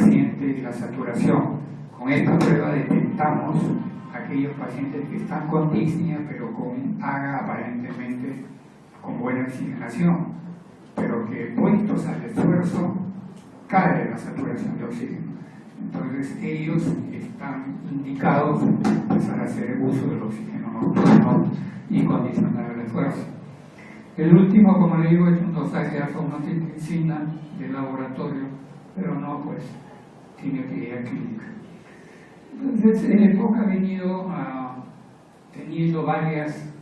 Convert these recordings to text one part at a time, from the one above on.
paciente la saturación. Con esta prueba detectamos aquellos pacientes que están con disnea, pero con AGA aparentemente con buena oxigenación, pero que puestos al esfuerzo cae la saturación de oxígeno. Entonces ellos están indicados a empezar a hacer uso del oxígeno nocturno y condicionar el esfuerzo. El último, como le digo, es un dosaje de alfa-1-angiotensina de laboratorio, pero no, pues, tiene utilidad clínica. Entonces, el EPOC ha venido teniendo varias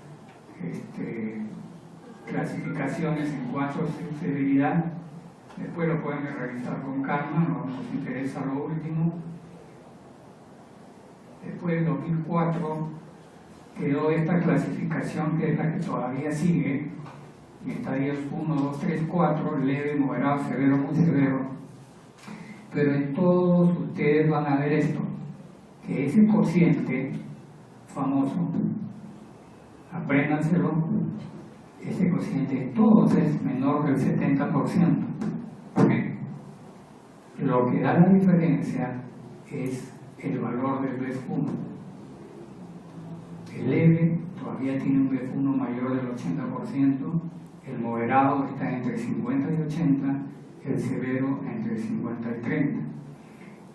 clasificaciones en cuanto a su severidad. Después lo pueden revisar con calma, no nos interesa lo último. Después, en 2004, quedó esta clasificación que es la que todavía sigue, en estadios 1, 2, 3, 4, leve, moderado, severo, muy severo. Pero en todos ustedes van a ver esto, que ese cociente famoso, apréndanselo, ese cociente en todos es menor del 70%. ¿Okay? Lo que da la diferencia es el valor del BEF1. El leve todavía tiene un BEF1 mayor del 80%, el moderado está entre 50 y 80, el severo entre 50 y 30.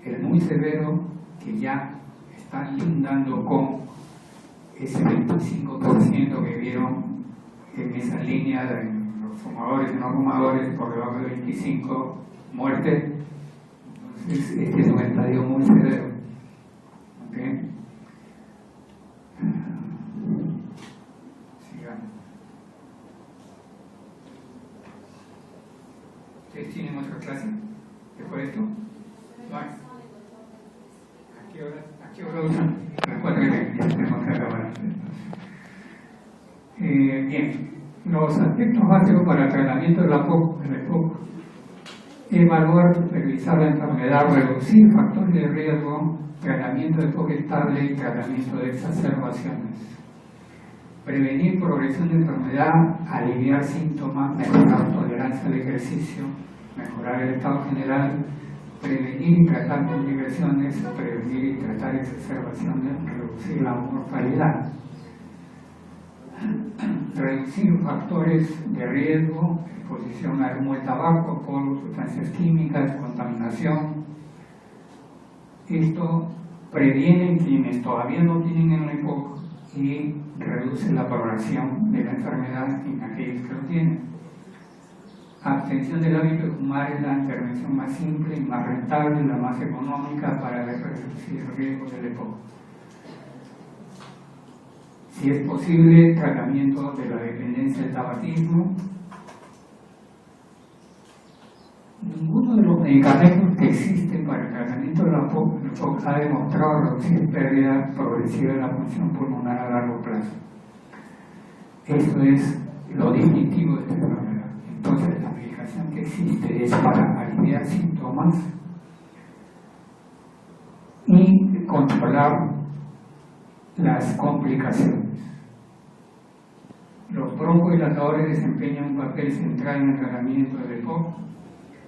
El muy severo, que ya está lindando con ese 25% que vieron en esa línea de los fumadores y no fumadores, por debajo de 25 muertes. Entonces, este es un estadio muy severo. ¿Okay? Sigamos. ¿Ustedes tienen otra clase después de esto? Vale. ¿A qué hora usan? A las 4:30, tenemos que acabar. Bien, los aspectos básicos para el tratamiento de la EPOC: evaluar, supervisar la enfermedad, reducir factores de riesgo, tratamiento de EPOC estable y tratamiento de exacerbaciones. Prevenir progresión de enfermedad, aliviar síntomas, mejorar tolerancia al ejercicio, mejorar el estado general, prevenir y tratar complicaciones, prevenir y tratar exacerbaciones, reducir la mortalidad. Reducir factores de riesgo, exposición al humo del tabaco, alcohol, sustancias químicas, contaminación. Esto previene quienes todavía no tienen el EPOC y reduce la progresión de la enfermedad en aquellos que lo tienen. Abstención del hábito de fumar es la intervención más simple y más rentable, la más económica para reducir el riesgo del EPOC. Si es posible, tratamiento de la dependencia del tabaquismo. Ninguno de los medicamentos que existen para el tratamiento de la EPOC ha demostrado reducir pérdida progresiva de la función pulmonar a largo plazo. Eso es lo distintivo de esta enfermedad. Entonces, la medicación que existe es para aliviar síntomas y controlar las complicaciones. Los broncodilatadores desempeñan un papel central en el tratamiento del EPOC.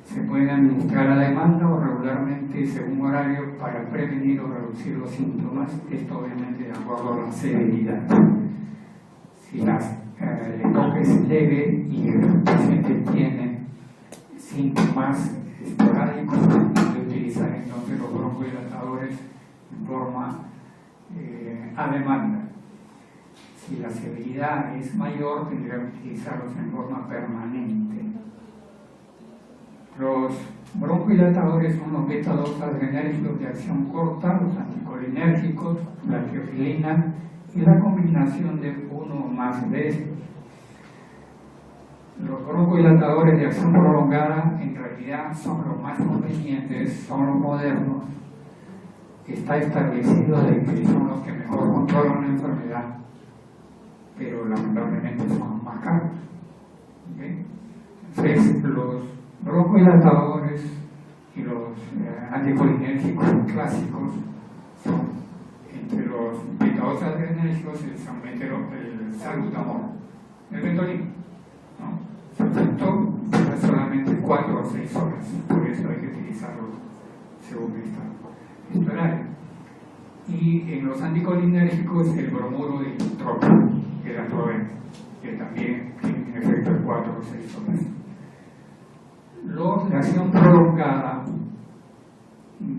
Se pueden administrar a demanda o regularmente según horario para prevenir o reducir los síntomas. Esto obviamente de acuerdo a la severidad. Si el EPOC es leve y el paciente tiene síntomas esporádicos, se puede utilizar entonces los broncodilatadores en forma a demanda. Si la severidad es mayor, tendría que utilizarlos en forma permanente. Los broncodilatadores son los beta-2 adrenérgicos de acción corta, los anticolinérgicos, la teofilina y la combinación de uno o más de estos. Los broncodilatadores de acción prolongada en realidad son los más convenientes, son los modernos. Está establecido de que son los que mejor controlan la enfermedad, pero lamentablemente son los más caros. ¿Okay? Entonces, los broncodilatadores y los anticolinérgicos clásicos son entre los beta-2 adrenérgicos el salbutamol, el Ventolin, ¿no? Se efecto dura solamente 4 o 6 horas, por eso hay que utilizarlo según esta área. Y en los anticolinérgicos, el bromuro de tropio, el atroven, que también tiene un efecto de 4 o 6 horas. La acción prolongada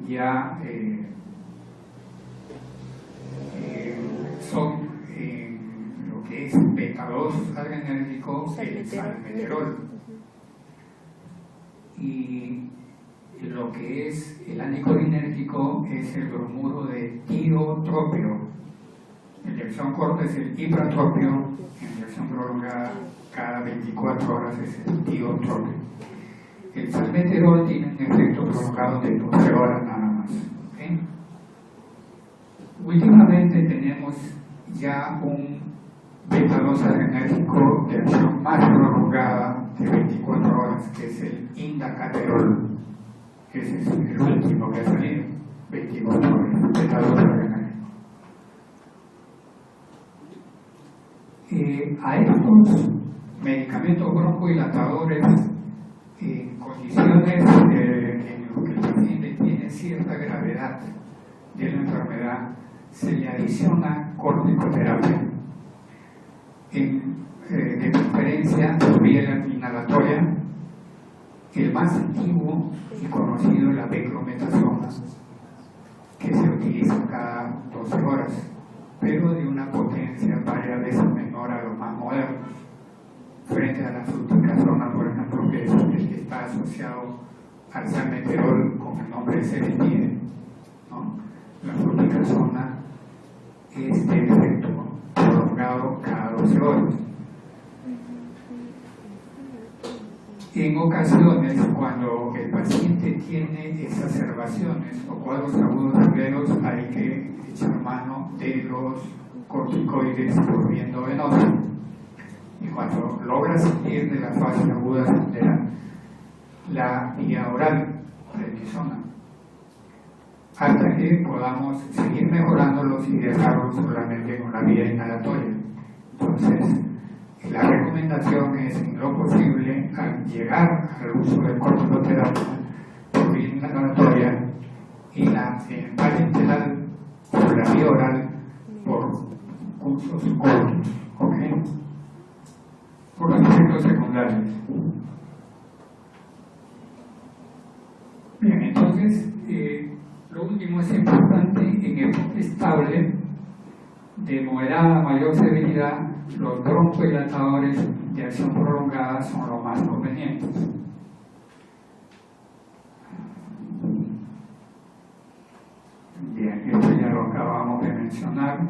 ya son lo que es beta-2 adrenérgico, el salmeterol, y lo que es el anticolinérgico es el bromuro de tiotropio. En dirección corta es el ipratropio, en dirección prolongada cada 24 horas es el tiotropio. El salmeterol tiene un efecto prolongado de 12 horas nada más. ¿Okay? Últimamente tenemos ya un beta-2 adrenérgico de acción más prolongada de 24 horas, que es el indacaterol. Ese es el último que ha salido, 24 horas, beta-2 adrenérgico. A estos medicamentos broncodilatadores, en condiciones en las que el paciente tiene cierta gravedad de la enfermedad, se le adiciona corticoterapia. De preferencia, vía inhalatoria, el más antiguo y conocido es la beclometasona, que se utiliza cada 12 horas, pero de una potencia varias veces menor a los más modernos, frente a la fluticasona, por ejemplo, que es el que está asociado al salmeterol con el nombre de Serendide, ¿no? La fluticasona es de efecto prolongado cada 12 horas. En ocasiones, cuando el paciente tiene exacerbaciones o cuadros agudos severos, hay que echar mano de los corticoides por viento venoso. Y cuando logra salir de la fase aguda, la vía oral, prednisona, hasta que podamos seguir mejorándolos y dejarlos solamente con la vía inhalatoria. Entonces, la recomendación es, en lo posible, al llegar al uso de corticoterapia por vía inhalatoria y la parenteral por la vía oral por cursos cortos, ¿ok? Por los efectos secundarios. Bien, entonces, lo último es importante, en época estable, de moderada a mayor severidad, los broncodilatadores de acción prolongada son los más convenientes. Bien, esto ya lo acabamos de mencionar.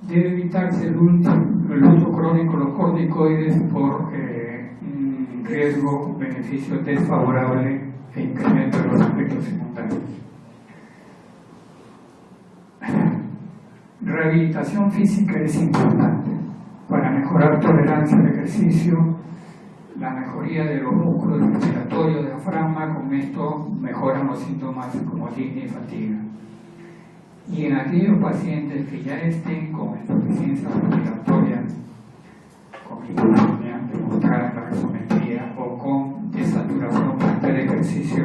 Debe evitarse el uso crónico de los corticoides por un riesgo-beneficio desfavorable e incremento de los efectos secundarios. Rehabilitación física es importante para mejorar tolerancia al ejercicio, la mejoría de los músculos respiratorios, diafragma. Con esto mejoran los síntomas como disnea y fatiga. Y en aquellos pacientes que ya estén con insuficiencia respiratoria, con hipotonía demostrada en la gasometría o con desaturación frente al ejercicio,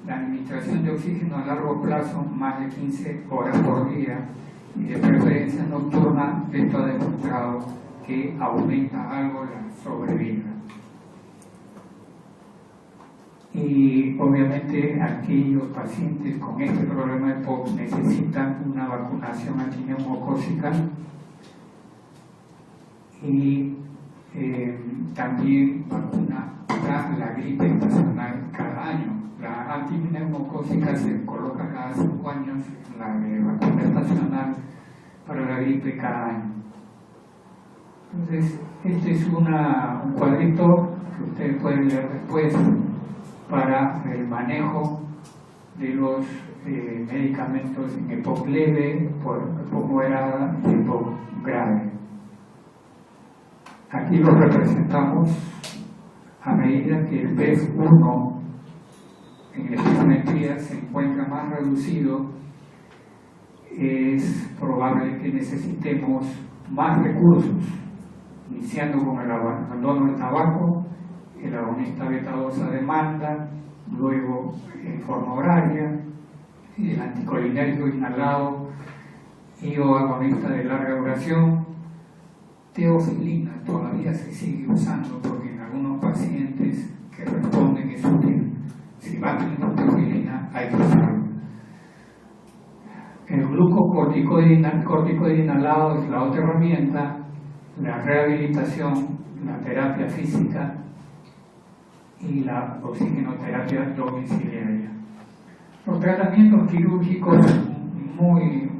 la administración de oxígeno a largo plazo, más de 15 horas por día, y de preferencia nocturna, esto ha demostrado que aumenta algo la sobrevida. Y obviamente aquellos pacientes con este problema de POC necesitan una vacunación antineumocócica y también vacuna para la gripe estacional cada año. La antineumocócica se coloca cada 5 años, la de vacuna estacional para la gripe cada año. Entonces, este es un cuadrito que ustedes pueden leer después para el manejo de los medicamentos en EPOC leve, EPOC moderada y EPOC grave. Aquí lo representamos a medida que el PEF1 en la espirometría se encuentra más reducido, es probable que necesitemos más recursos, iniciando con el abandono del tabaco, el agonista beta-2 a demanda luego en forma horaria, el anticolinérgico inhalado y o agonista de larga duración. Teofilina todavía se sigue usando porque en algunos pacientes que responden es útil. Si bajan con teofilina hay que usarlo. El glucocorticoide inhalado es la otra herramienta, la rehabilitación, la terapia física y la oxigenoterapia domiciliaria. Los tratamientos quirúrgicos muy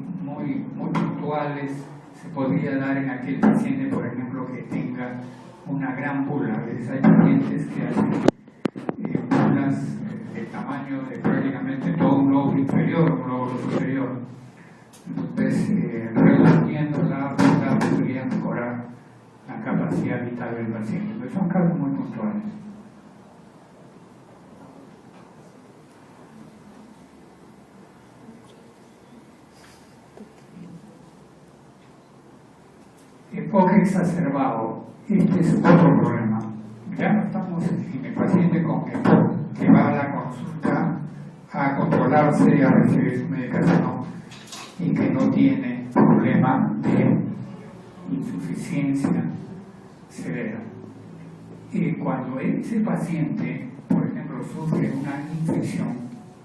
puntuales se podría dar en aquel paciente, por ejemplo, que tenga una gran bula. A veces hay pacientes que hacen bulas del tamaño de prácticamente todo un lóbulo inferior, un lóbulo superior. Entonces, reduciendo la bula podría mejorar la capacidad vital del paciente. Pero son casos muy puntuales. EPOC exacerbado, este es otro problema. Ya no estamos en el paciente con EPOC que va a la consulta a controlarse y a recibir su medicación y que no tiene problema de insuficiencia severa. Y cuando ese paciente, por ejemplo, sufre una infección,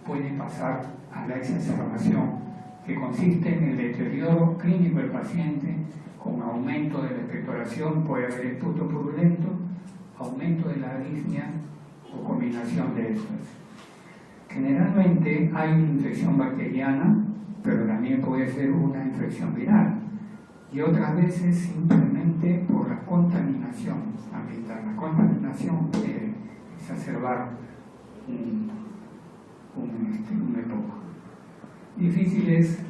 puede pasar a la exacerbación, que consiste en el deterioro clínico del paciente con aumento de la expectoración, puede haber esputo purulento, aumento de la arritmia o combinación de estas. Generalmente hay una infección bacteriana, pero también puede ser una infección viral. Y otras veces simplemente por la contaminación ambiental. La contaminación puede exacerbar un EPOC. Difícil es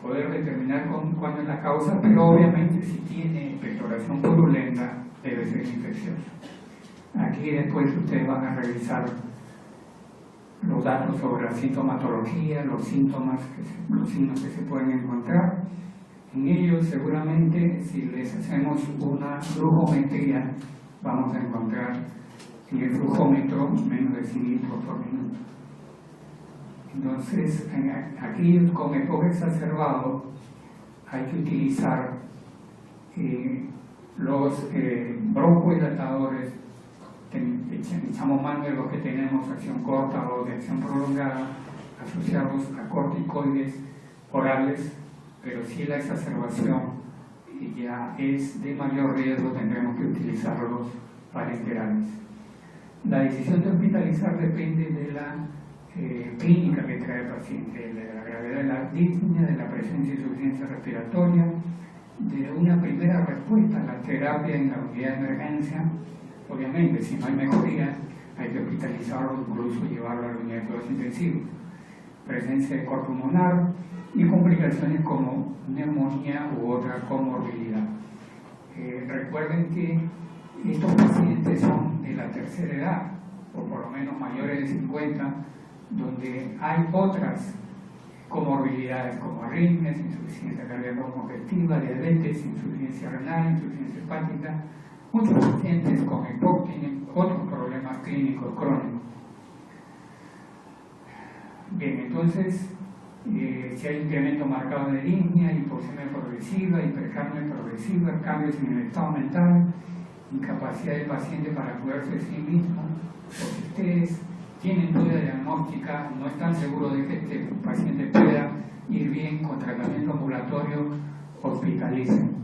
poder determinar cuándo es la causa, pero obviamente si tiene expectoración purulenta debe ser infecciosa. Aquí después ustedes van a revisar los datos sobre la sintomatología, los signos que se pueden encontrar. En ellos seguramente si les hacemos una flujometría vamos a encontrar en el flujómetro menos de 100 litros por minuto. Entonces, aquí con EPOC exacerbado hay que utilizar los broncohilatadores, echamos mano de los que tenemos acción corta o de acción prolongada, asociados a corticoides orales, pero si la exacerbación ya es de mayor riesgo tendremos que utilizarlos parenterales. La decisión de hospitalizar depende de la clínica que trae el paciente, de la gravedad de la arritmia, de la presencia y insuficiencia respiratoria, de una primera respuesta a la terapia en la unidad de emergencia. Obviamente, si no hay mejoría, hay que hospitalizarlo, incluso llevarlo a la unidad de cuidados intensivos. Presencia de cor pulmonar y complicaciones como neumonía u otra comorbilidad. Recuerden que estos pacientes son de la tercera edad, o por lo menos mayores de 50, donde hay otras comorbilidades como arritmias, insuficiencia cardíaca congestiva, diabetes, insuficiencia renal, insuficiencia hepática. Muchos pacientes con EPOC tienen otros problemas clínicos crónicos. Bien, entonces, si hay incremento marcado de arritmia, hipoxemia progresiva, hipercapnia progresiva, cambios en el estado mental, incapacidad del paciente para cuidarse de sí mismo, o si ustedes tienen duda diagnóstica, no están seguros de que este paciente pueda ir bien con tratamiento ambulatorio, hospitalicen.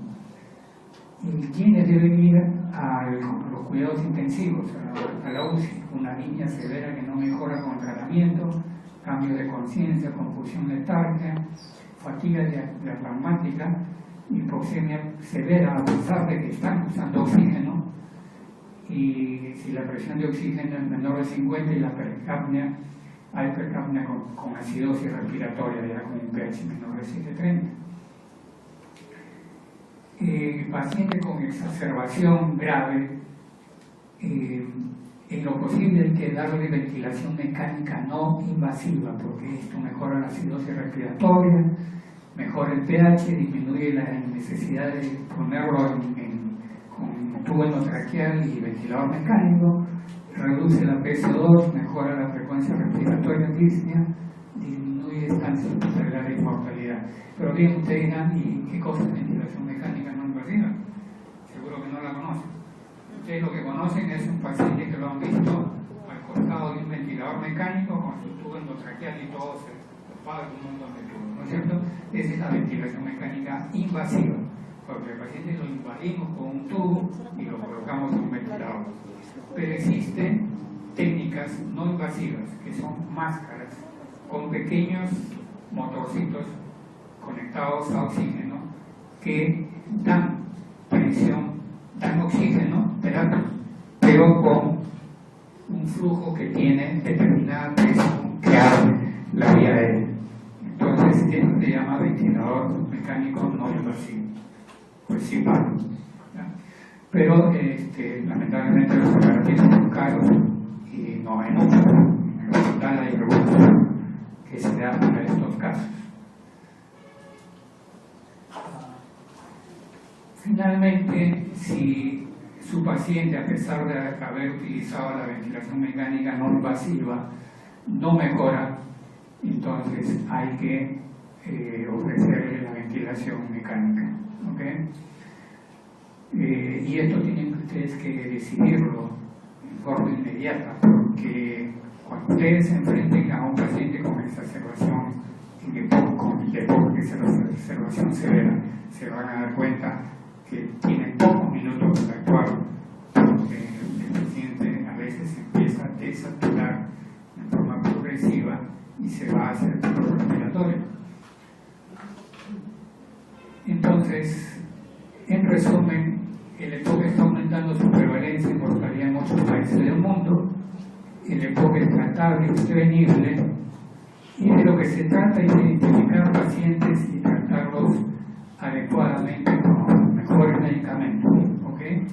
¿Y quiénes deben ir a los cuidados intensivos, a la UCI? Una anemia severa que no mejora con el tratamiento, cambio de conciencia, confusión letárgica, fatiga diafragmática, hipoxemia severa a pesar de que están usando oxígeno, y si la presión de oxígeno es menor de 50 y la hipercapnia, hay hipercapnia con acidosis respiratoria, ya con un pH menor de 730. Paciente con exacerbación grave, en lo posible hay que darle ventilación mecánica no invasiva, porque esto mejora la acidosis respiratoria, mejora el pH, disminuye la necesidad de ponerlo con tubo endotraqueal y ventilador mecánico, reduce la PSO2, mejora la frecuencia respiratoria disnea, disminuye estancia hospitalaria y mortalidad. Pero bien, ustedes dirán, ¿y qué cosa es ventilación mecánica no invasiva? Seguro que no la conocen. Ustedes lo que conocen es un paciente que lo han visto al costado de un ventilador mecánico con su tubo endotraqueal y todo ocupado en un montón de tubos, ¿no es cierto? Esa es la ventilación mecánica invasiva, porque el paciente lo invadimos con un tubo y lo colocamos en un ventilador. Pero existen técnicas no invasivas, que son máscaras con pequeños motorcitos conectados a oxígeno que dan presión, dan oxígeno terapia, pero con un flujo que tiene determinada presión que abre la vía aérea. Entonces, eso se llama ventilador mecánico no invasivo. Pues sí, vale. Pero lamentablemente los aparatos son caros y no hay mucho. En el hospital hay recursos que se dan para estos casos. Finalmente, si su paciente, a pesar de haber utilizado la ventilación mecánica no invasiva, no mejora, entonces hay que ofrecerle la ventilación mecánica. ¿Okay? Y esto tienen ustedes que decidirlo en forma inmediata, porque cuando ustedes se enfrenten a un paciente con exacerbación exacerbación severa, se van a dar cuenta que tienen pocos minutos para actuar, porque el paciente a veces empieza a desaturar en forma progresiva y se va a hacer respiratorio. Entonces, en resumen, el EPOC está aumentando su prevalencia y mortalidad en muchos países del mundo. El EPOC es tratable y prevenible, y de lo que se trata es de identificar pacientes y tratarlos adecuadamente con los mejores medicamentos. ¿Okay?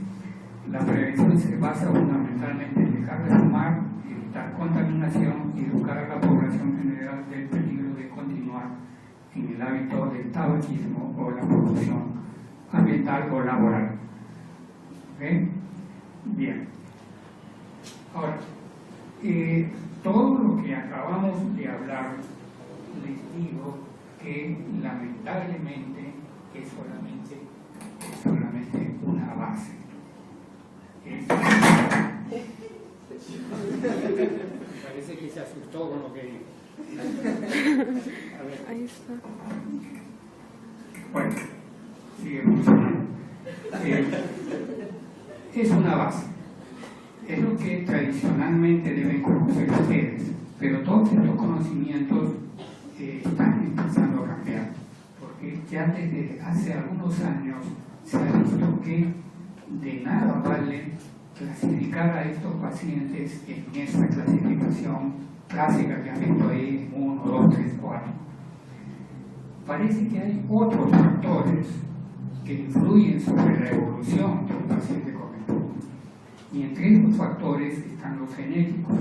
La prevención se basa fundamentalmente en dejar de fumar, evitar contaminación y educar a la población general del peligro de continuar en el hábito del tabaquismo o la producción ambiental o laboral. ¿Okay? Bien. Ahora, todo lo que acabamos de hablar, les digo que lamentablemente es solamente una base. Parece que se asustó con lo que dijo. A ver. Ahí está. Bueno, sigue funcionando. Es una base. Es lo que tradicionalmente deben conocer ustedes, pero todos estos conocimientos están empezando a cambiar, porque ya desde hace algunos años se ha visto que de nada vale clasificar a estos pacientes en esta clasificación clásica que han visto ahí, 1, 2, 3, 4. Parece que hay otros factores que influyen sobre la evolución de un paciente con EPOC. Y entre esos factores están los genéticos.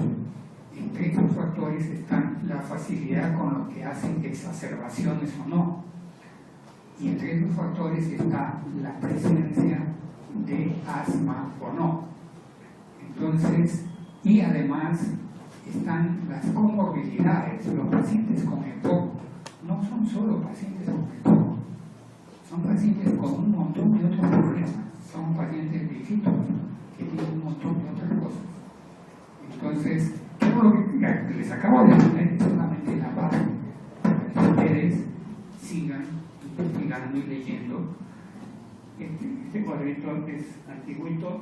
Entre esos factores están la facilidad con lo que hacen exacerbaciones o no. Y entre esos factores está la presencia de asma o no. Entonces, y además están las comorbilidades. Los pacientes con EPOC no son solo pacientes con EPOC, son pacientes con un montón de otros problemas. Son pacientes viejitos que tienen un montón de otras cosas. Entonces, todo lo que les acabo de poner es solamente la base para que ustedes sigan investigando y leyendo. Este cuadrito es antiguito.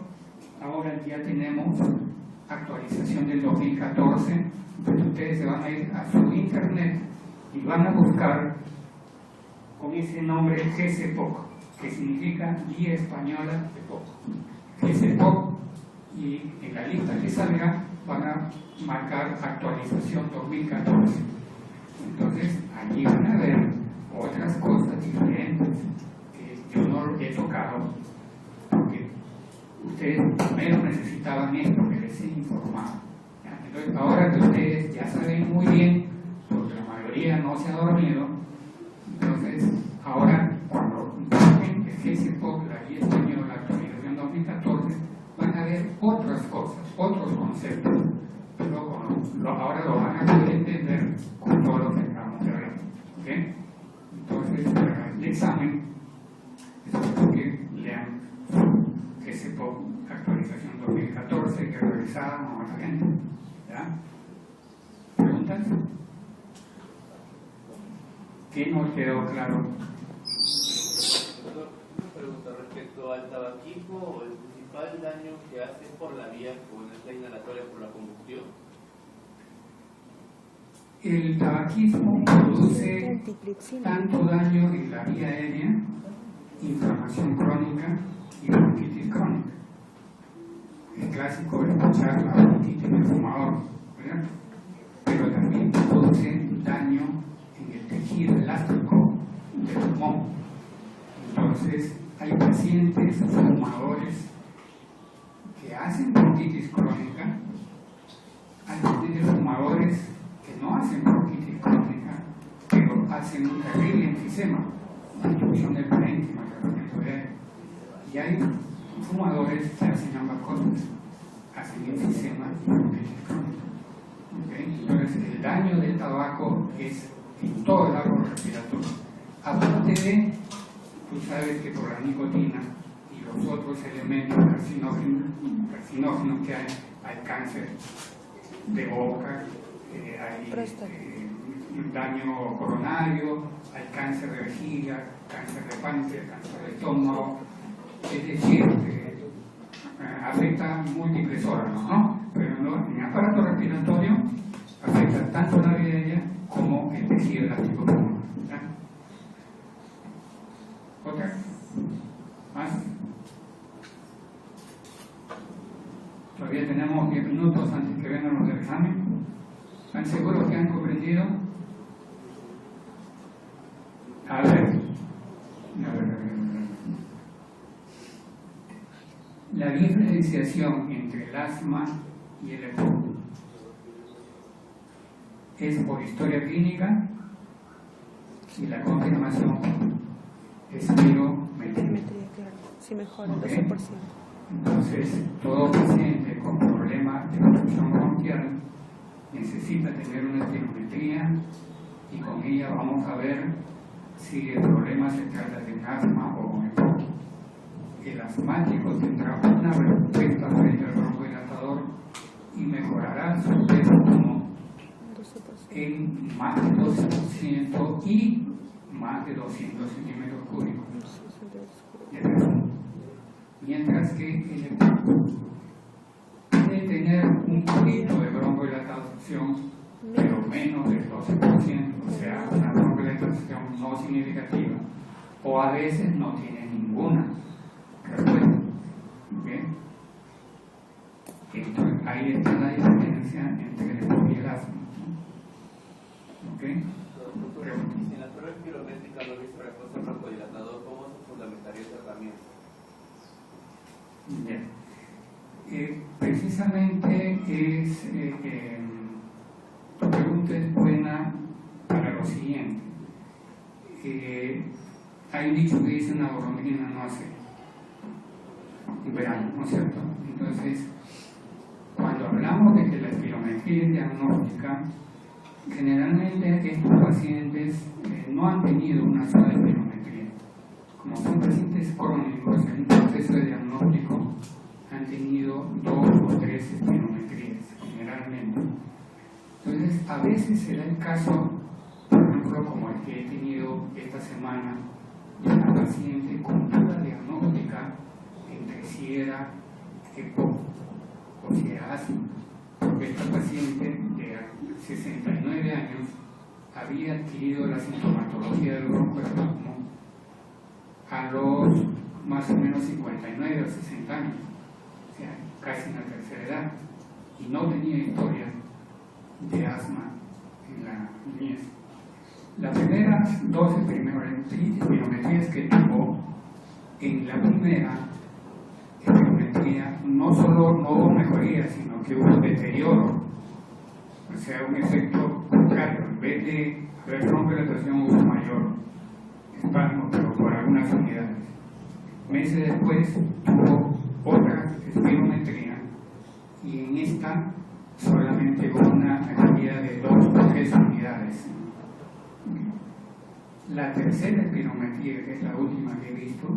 Ahora ya tenemos actualización del 2014. Entonces ustedes se van a ir a su internet y van a buscar con ese nombre GESEPOC, que significa Guía Española de EPOC. GESEPOC, y en la lista que salga van a marcar actualización 2014. Entonces allí van a ver otras cosas diferentes que yo no he tocado, porque ustedes primero necesitaban esto que les he informado. Entonces ahora que ustedes ya saben muy bien, porque la mayoría no se ha dormido, entonces ahora cuando busquen el GESEPOC, la Guía Española, la actualización 2014, van a ver otras cosas, otros conceptos, pero ahora ahora lo van a poder entender con todo lo que acabamos de hablar. ¿Okay? Entonces, para el examen, espero que lean su SPOC actualización 2014 que realizada con otra gente. ¿Ya? ¿Preguntas? ¿Qué nos quedó claro? Una pregunta respecto al tabaquismo, el principal daño que hace por la vía con esta inhalatoria por la combustión. El tabaquismo produce tanto daño en la vía aérea, inflamación crónica y bronquitis crónica. Es clásico escuchar la bronquitis del fumador, ¿verdad? Pero también produce daño en el tejido elástico del pulmón. Entonces, hay pacientes fumadores que hacen bronquitis crónica, hay pacientes fumadores que no hacen bronquitis crónica, pero hacen un terrible enfisema, obstrucción del parénquima, tratamiento de aire. Y hay fumadores que hacen ambas cosas, hacen enfisema y bronquitis crónica. ¿Okay? Entonces, el daño del tabaco es en todo el árbol respiratorio. Aparte de, tú sabes que por la nicotina y los otros elementos carcinógenos que hay cáncer de boca, hay daño coronario, hay cáncer de vejiga, cáncer de páncreas, cáncer de estómago, es decir, afecta múltiples órganos, ¿no? Pero en el aparato respiratorio afecta tanto la vía aérea como el tejido elástico pulmonar. ¿Otra? ¿Más? Todavía tenemos 10 minutos antes que vengan los del examen. ¿Están seguros que han comprendido? A ver. La diferenciación entre el asma y el EPOC es por historia clínica y la confirmación es spirometría. Si mejora el 12%. Entonces, todo paciente con problemas de obstrucción bronquial necesita tener una espirometría y con ella vamos a ver si el problema se trata de un asma o un EPOC. El asmático tendrá una respuesta frente al broncodilatador y mejorará su pulmón en más de 12% y más de 200 centímetros cúbicos. Mientras que el EPOC puede tener un poquito de broncodilatación, pero menos del 12%, o sea, una broncodilatación no significativa, o a veces no tiene ninguna respuesta. ¿Okay? Entonces, ahí está la diferencia entre el EPOC y el asma. ¿Okay? Si en la prueba espirométrica no hubiese respuesta broncodilatador, ¿cómo se fundamentaría el tratamiento? Bien. Precisamente tu pregunta es buena para lo siguiente. Hay un dicho que dice una golondrina no hace verano, ¿no es cierto? Entonces, cuando hablamos de que la espirometría es diagnóstica, generalmente estos pacientes no han tenido una sola espirometría. Como son pacientes crónicos en un proceso de diagnóstico, han tenido 2 o 3 espirometrías, generalmente. Entonces, a veces se da el caso, por ejemplo, como el que he tenido esta semana, de una paciente con duda diagnóstica entre si era EPOC o si era asma, porque esta paciente de 69 años había adquirido la sintomatología del broncoespasmo a los más o menos 59 o 60 años, o sea, casi en la tercera edad, y no tenía historia de asma en la niñez. Las primeras 12 espirometrías que tuvo, en la primera espirometría no solo no hubo mejoría, sino que hubo deterioro, o sea, un efecto contrario. En vez de haber broncodilatación hubo mayor espasmo, pero por algunas unidades. Meses después tuvo otra espirometría y en esta solamente aproximadamente una mejoría de 2 o 3 unidades. La tercera espirometría, que es la última que he visto,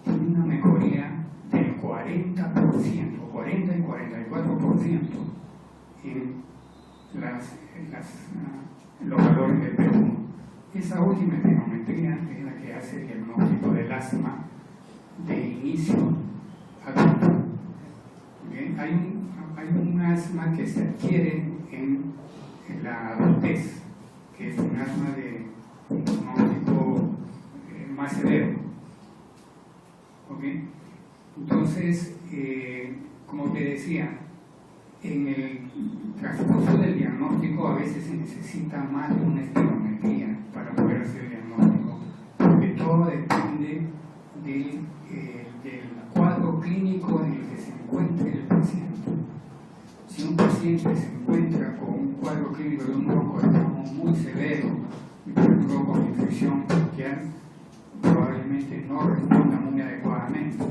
tiene una mejoría del 40%, 40 y 44% en los valores del P1. Esa última espirometría es la que hace el diagnóstico del asma de inicio adulto. ¿Okay? Hay un asma que se adquiere en la adultez, que es un asma de un diagnóstico más severo. ¿Okay? Entonces, como te decía, en el transcurso del diagnóstico a veces se necesita más de una espirometría para poder hacer el diagnóstico, porque todo depende del cuadro clínico en el que se encuentre el paciente. Si un paciente se encuentra con un cuadro clínico de un broncoespasmo muy severo, y por ejemplo con infección bronquial, probablemente no responda muy adecuadamente,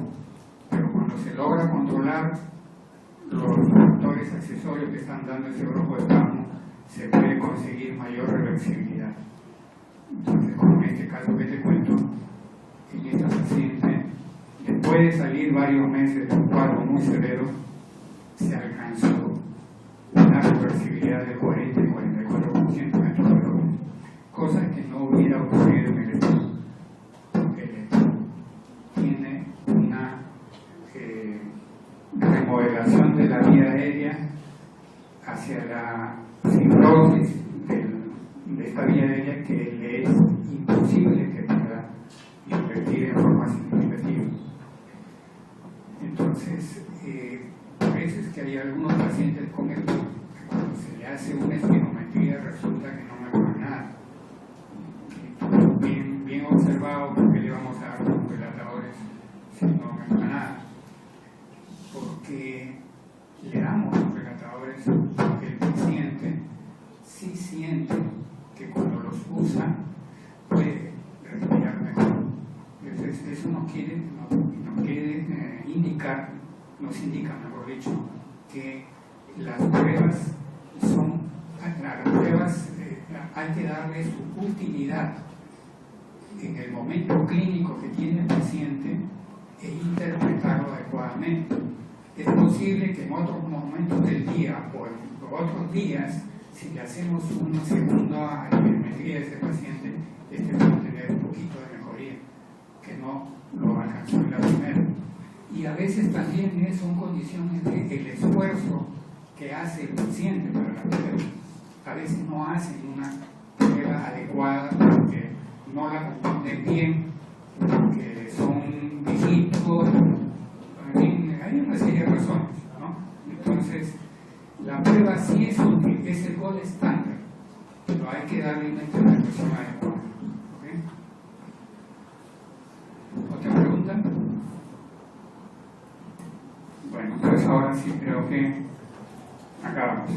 pero cuando se logra controlar los factores accesorios que están dando ese broncoespasmo, se puede conseguir mayor reversibilidad. Entonces, como en este caso que te cuento, en esta paciente, después de salir varios meses de un cuadro muy severo, se alcanzó una reversibilidad del 40 y 44% en todo el volumen, cosa que no hubiera ocurrido en el estudio, porque el estudio tiene una remodelación de la vía aérea hacia la fibrosis de esta vía aérea que le es imposible que pueda invertir en forma significativa. Entonces, por eso es que hay algunos pacientes con esto que cuando se le hace una espirometría resulta que no mejora nada. Bien observado, porque le vamos a dar los relatadores si no mejora nada. Porque le damos los relatadores porque el paciente sí siente que cuando los usa puede respirar mejor. Entonces, eso nos indica, mejor dicho, que las pruebas hay que darle su utilidad en el momento clínico que tiene el paciente e interpretarlo adecuadamente. Es posible que en otros momentos del día o en otros días, si le hacemos una segunda espirometría de ese paciente, va a tener un poquito de mejoría, que no lo alcanzó en la primera. Y a veces también son condiciones del esfuerzo que hace el paciente para la prueba. A veces no hacen una prueba adecuada porque no la componen bien, porque son viejitos, hay una serie de razones, ¿no? Entonces, la prueba sí es útil, es el gold estándar, pero hay que darle una interpretación adecuada. ¿Okay? ¿Otra pregunta? Bueno, pues ahora sí creo que acabamos.